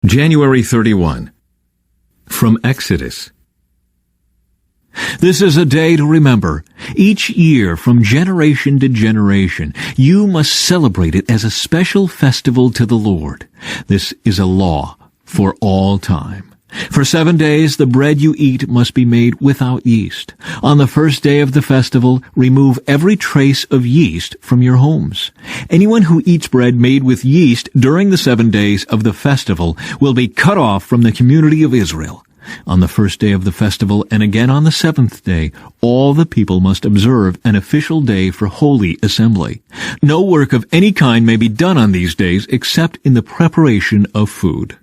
January 31. From Exodus. This is a day to remember. Each year, from generation to generation, you must celebrate it as a special festival to the Lord. This is a law for all time. For 7 days, the bread you eat must be made without yeast. On the first day of the festival, remove every trace of yeast from your homes. Anyone who eats bread made with yeast during the 7 days of the festival will be cut off from the community of Israel. On the first day of the festival and again on the 7th day, all the people must observe an official day for holy assembly. No work of any kind may be done on these days except in the preparation of food.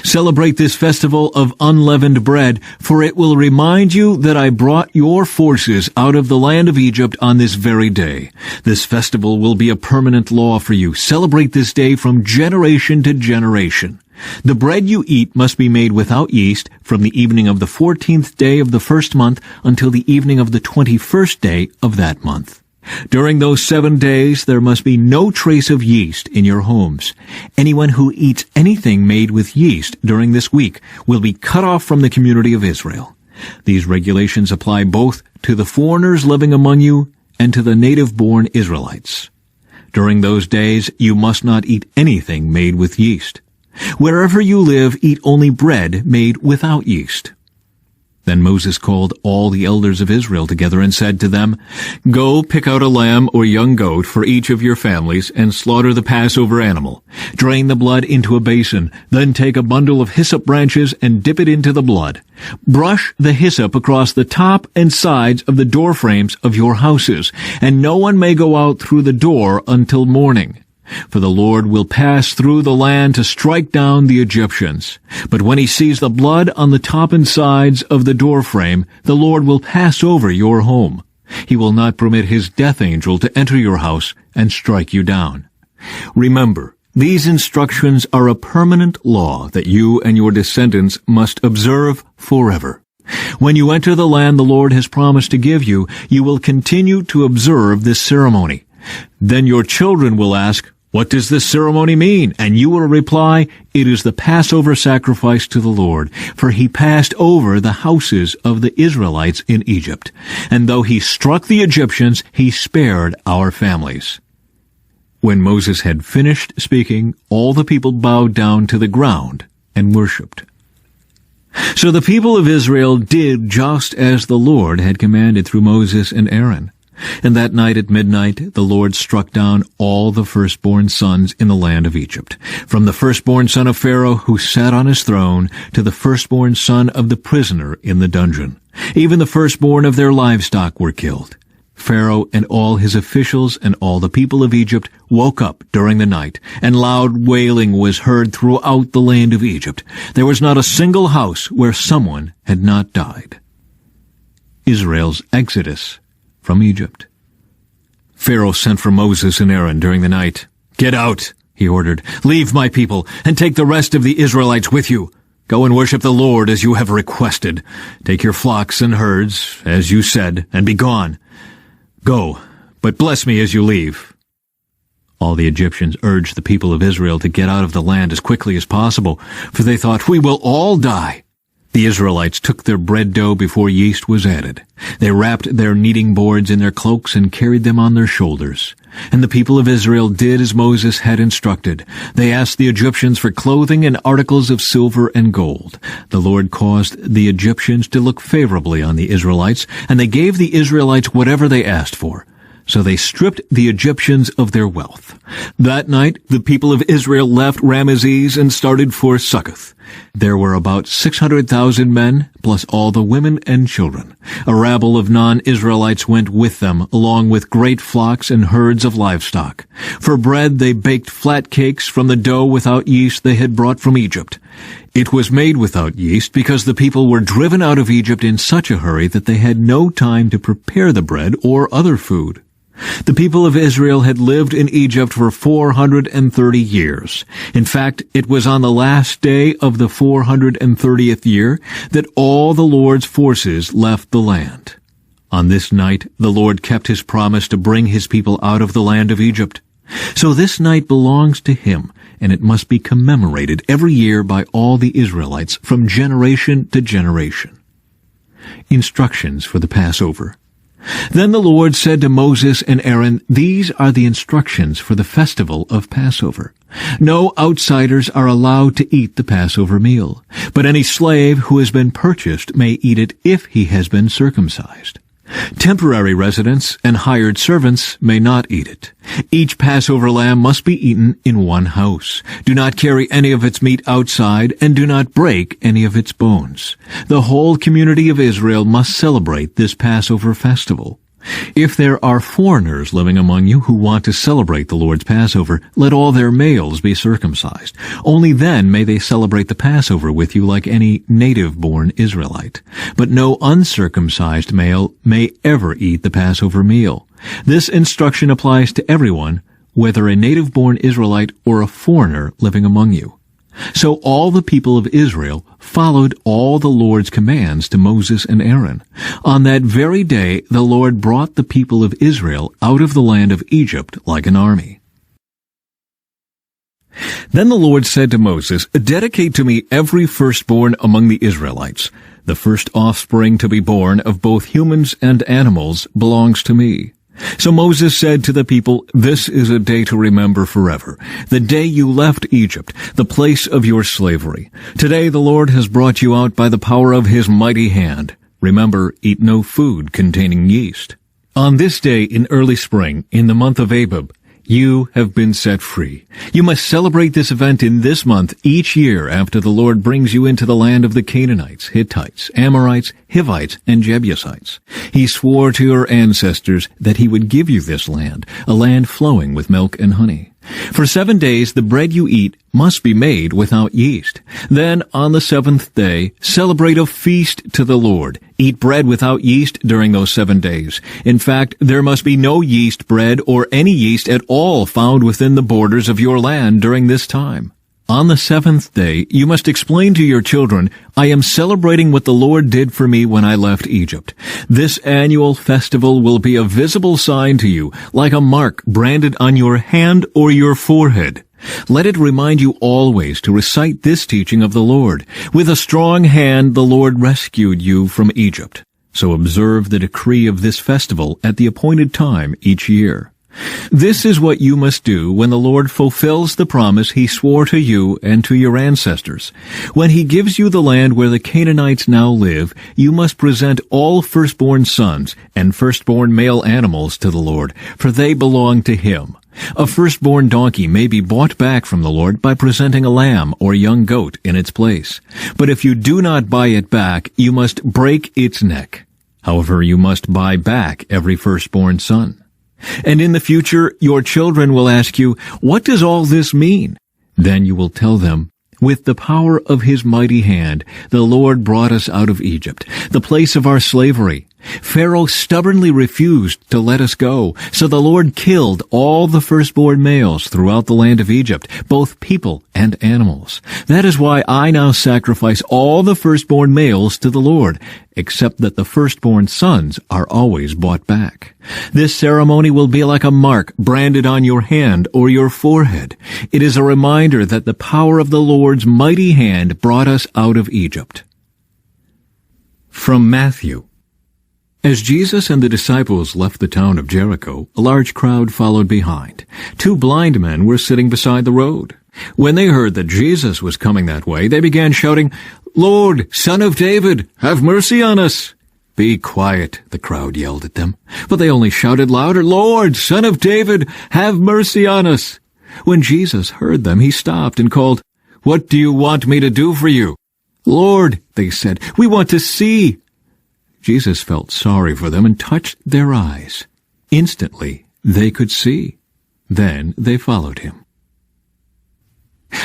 Celebrate this festival of unleavened bread, for it will remind you that I brought your forces out of the land of Egypt on this very day. This festival will be a permanent law for you. Celebrate this day from generation to generation. The bread you eat must be made without yeast from the evening of the 14th day of the first month until the evening of the 21st day of that month. During those 7 days, there must be no trace of yeast in your homes. Anyone who eats anything made with yeast during this week will be cut off from the community of Israel. These regulations apply both to the foreigners living among you and to the native-born Israelites. During those days, you must not eat anything made with yeast. Wherever you live, eat only bread made without yeast. Then Moses called all the elders of Israel together and said to them, Go pick out a lamb or young goat for each of your families and slaughter the Passover animal. Drain the blood into a basin. Then take a bundle of hyssop branches and dip it into the blood. Brush the hyssop across the top and sides of the door frames of your houses, and no one may go out through the door until morning. For the Lord will pass through the land to strike down the Egyptians. But when he sees the blood on the top and sides of the doorframe, the Lord will pass over your home. He will not permit his death angel to enter your house and strike you down. Remember, these instructions are a permanent law that you and your descendants must observe forever. When you enter the land the Lord has promised to give you, you will continue to observe this ceremony. Then your children will ask, What does this ceremony mean? And you will reply, It is the Passover sacrifice to the Lord, for he passed over the houses of the Israelites in Egypt. And though he struck the Egyptians, he spared our families. When Moses had finished speaking, all the people bowed down to the ground and worshipped. So the people of Israel did just as the Lord had commanded through Moses and Aaron. And that night at midnight, the Lord struck down all the firstborn sons in the land of Egypt, from the firstborn son of Pharaoh who sat on his throne to the firstborn son of the prisoner in the dungeon. Even the firstborn of their livestock were killed. Pharaoh and all his officials and all the people of Egypt woke up during the night, and loud wailing was heard throughout the land of Egypt. There was not a single house where someone had not died. Israel's exodus from Egypt. Pharaoh sent for Moses and Aaron during the night. Get out, he ordered. Leave my people, and take the rest of the Israelites with you. Go and worship the Lord as you have requested. Take your flocks and herds, as you said, and be gone. Go, but bless me as you leave. All the Egyptians urged the people of Israel to get out of the land as quickly as possible, for they thought, We will all die. The Israelites took their bread dough before yeast was added. They wrapped their kneading boards in their cloaks and carried them on their shoulders. And the people of Israel did as Moses had instructed. They asked the Egyptians for clothing and articles of silver and gold. The Lord caused the Egyptians to look favorably on the Israelites, and they gave the Israelites whatever they asked for. So they stripped the Egyptians of their wealth. That night, the people of Israel left Ramesses and started for Succoth. There were about 600,000 men, plus all the women and children. A rabble of non-Israelites went with them, along with great flocks and herds of livestock. For bread, they baked flat cakes from the dough without yeast they had brought from Egypt. It was made without yeast because the people were driven out of Egypt in such a hurry that they had no time to prepare the bread or other food. The people of Israel had lived in Egypt for 430 years. In fact, it was on the last day of the 430th year that all the Lord's forces left the land. On this night, the Lord kept his promise to bring his people out of the land of Egypt. So this night belongs to him, and it must be commemorated every year by all the Israelites from generation to generation. Instructions for the Passover. Then the Lord said to Moses and Aaron, "These are the instructions for the festival of Passover. No outsiders are allowed to eat the Passover meal, but any slave who has been purchased may eat it if he has been circumcised. Temporary residents and hired servants may not eat it. Each Passover lamb must be eaten in one house. Do not carry any of its meat outside, and do not break any of its bones. The whole community of Israel must celebrate this Passover festival. If there are foreigners living among you who want to celebrate the Lord's Passover, let all their males be circumcised. Only then may they celebrate the Passover with you like any native-born Israelite. But no uncircumcised male may ever eat the Passover meal. This instruction applies to everyone, whether a native-born Israelite or a foreigner living among you." So all the people of Israel followed all the Lord's commands to Moses and Aaron. On that very day, the Lord brought the people of Israel out of the land of Egypt like an army. Then the Lord said to Moses, "Dedicate to me every firstborn among the Israelites. The first offspring to be born of both humans and animals belongs to me." So Moses said to the people, "This is a day to remember forever, the day you left Egypt, the place of your slavery. Today the Lord has brought you out by the power of his mighty hand. Remember, eat no food containing yeast. On this day in early spring, in the month of Abib, you have been set free. You must celebrate this event in this month each year after the Lord brings you into the land of the Canaanites, Hittites, Amorites, Hivites, and Jebusites. He swore to your ancestors that he would give you this land, a land flowing with milk and honey. For 7 days the bread you eat must be made without yeast. Then on the 7th day, celebrate a feast to the Lord. Eat bread without yeast during those 7 days. In fact, there must be no yeast bread or any yeast at all found within the borders of your land during this time. On the 7th day, you must explain to your children, "I am celebrating what the Lord did for me when I left Egypt." This annual festival will be a visible sign to you, like a mark branded on your hand or your forehead. Let it remind you always to recite this teaching of the Lord. With a strong hand the Lord rescued you from Egypt. So observe the decree of this festival at the appointed time each year. This is what you must do when the Lord fulfills the promise he swore to you and to your ancestors. When he gives you the land where the Canaanites now live, you must present all firstborn sons and firstborn male animals to the Lord, for they belong to him. A firstborn donkey may be bought back from the Lord by presenting a lamb or young goat in its place. But if you do not buy it back, you must break its neck. However, you must buy back every firstborn son. And in the future, your children will ask you, "What does all this mean?" Then you will tell them, "With the power of his mighty hand, the Lord brought us out of Egypt, the place of our slavery. Pharaoh stubbornly refused to let us go, so the Lord killed all the firstborn males throughout the land of Egypt, both people and animals. That is why I now sacrifice all the firstborn males to the Lord, except that the firstborn sons are always bought back. This ceremony will be like a mark branded on your hand or your forehead. It is a reminder that the power of the Lord's mighty hand brought us out of Egypt." From Matthew. As Jesus and the disciples left the town of Jericho, a large crowd followed behind. 2 blind men were sitting beside the road. When they heard that Jesus was coming that way, they began shouting, "Lord, Son of David, have mercy on us!" "Be quiet," the crowd yelled at them. But they only shouted louder, "Lord, Son of David, have mercy on us!" When Jesus heard them, he stopped and called, "What do you want me to do for you?" "Lord," they said, "we want to see." Jesus felt sorry for them and touched their eyes. Instantly, they could see. Then they followed him.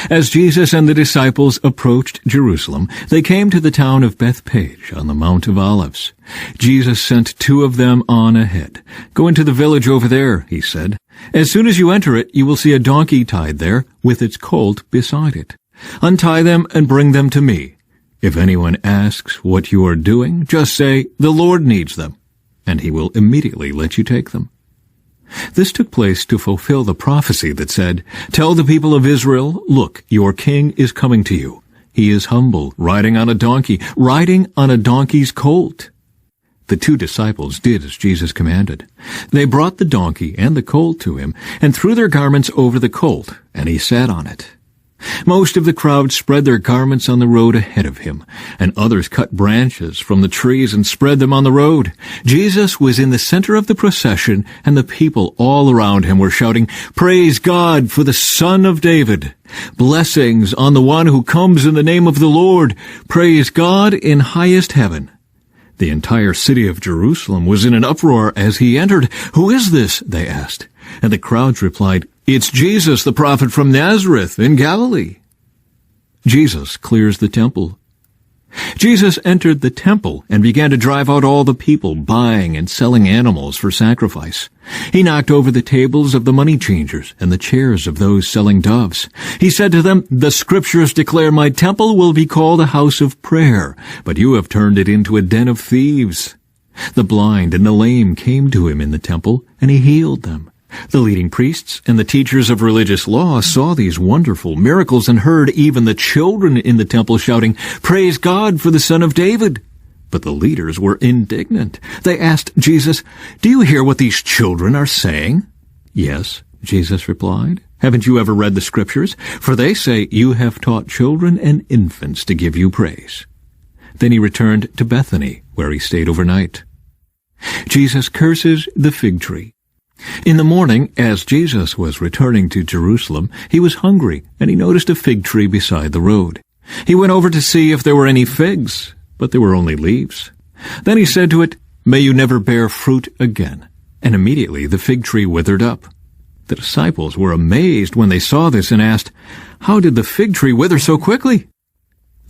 As Jesus and the disciples approached Jerusalem, they came to the town of Bethpage on the Mount of Olives. Jesus sent 2 of them on ahead. "Go into the village over there," he said. "As soon as you enter it, you will see a donkey tied there with its colt beside it. Untie them and bring them to me. If anyone asks what you are doing, just say, 'The Lord needs them,' and he will immediately let you take them." This took place to fulfill the prophecy that said, "Tell the people of Israel, look, your king is coming to you. He is humble, riding on a donkey's colt." The 2 disciples did as Jesus commanded. They brought the donkey and the colt to him, and threw their garments over the colt, and he sat on it. Most of the crowd spread their garments on the road ahead of him, and others cut branches from the trees and spread them on the road. Jesus was in the center of the procession, and the people all around him were shouting, "Praise God for the Son of David! Blessings on the one who comes in the name of the Lord! Praise God in highest heaven!" The entire city of Jerusalem was in an uproar as he entered. "Who is this?" they asked. And the crowds replied, "It's Jesus, the prophet from Nazareth in Galilee." Jesus clears the temple. Jesus entered the temple and began to drive out all the people buying and selling animals for sacrifice. He knocked over the tables of the money changers and the chairs of those selling doves. He said to them, "The scriptures declare my temple will be called a house of prayer, but you have turned it into a den of thieves." The blind and the lame came to him in the temple, and he healed them. The leading priests and the teachers of religious law saw these wonderful miracles and heard even the children in the temple shouting, "Praise God for the Son of David." But the leaders were indignant. They asked Jesus, "Do you hear what these children are saying?" "Yes," Jesus replied. "Haven't you ever read the scriptures? For they say, 'You have taught children and infants to give you praise.'" Then he returned to Bethany, where he stayed overnight. Jesus curses the fig tree. In the morning, as Jesus was returning to Jerusalem, he was hungry, and he noticed a fig tree beside the road. He went over to see if there were any figs, but there were only leaves. Then he said to it, "May you never bear fruit again." And immediately the fig tree withered up. The disciples were amazed when they saw this and asked, "How did the fig tree wither so quickly?"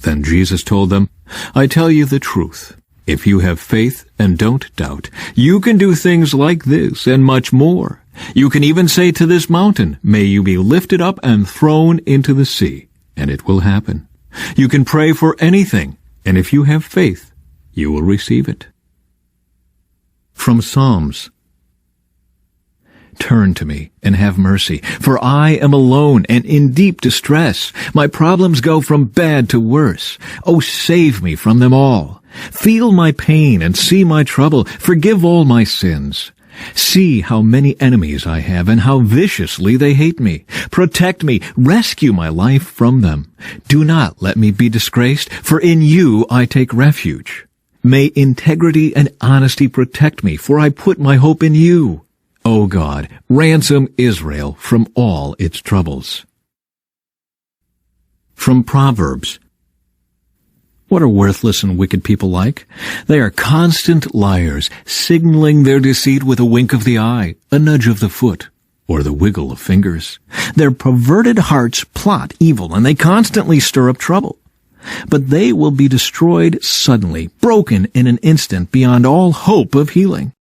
Then Jesus told them, "I tell you the truth. If you have faith and don't doubt, you can do things like this and much more. You can even say to this mountain, 'May you be lifted up and thrown into the sea,' and it will happen. You can pray for anything, and if you have faith, you will receive it." From Psalms. Turn to me and have mercy, for I am alone and in deep distress. My problems go from bad to worse. Oh, save me from them all. Feel my pain and see my trouble. Forgive all my sins. See how many enemies I have and how viciously they hate me. Protect me. Rescue my life from them. Do not let me be disgraced, for in you I take refuge. May integrity and honesty protect me, for I put my hope in you. O God, ransom Israel from all its troubles. From Proverbs. What are worthless and wicked people like? They are constant liars, signaling their deceit with a wink of the eye, a nudge of the foot, or the wiggle of fingers. Their perverted hearts plot evil, and they constantly stir up trouble. But they will be destroyed suddenly, broken in an instant beyond all hope of healing.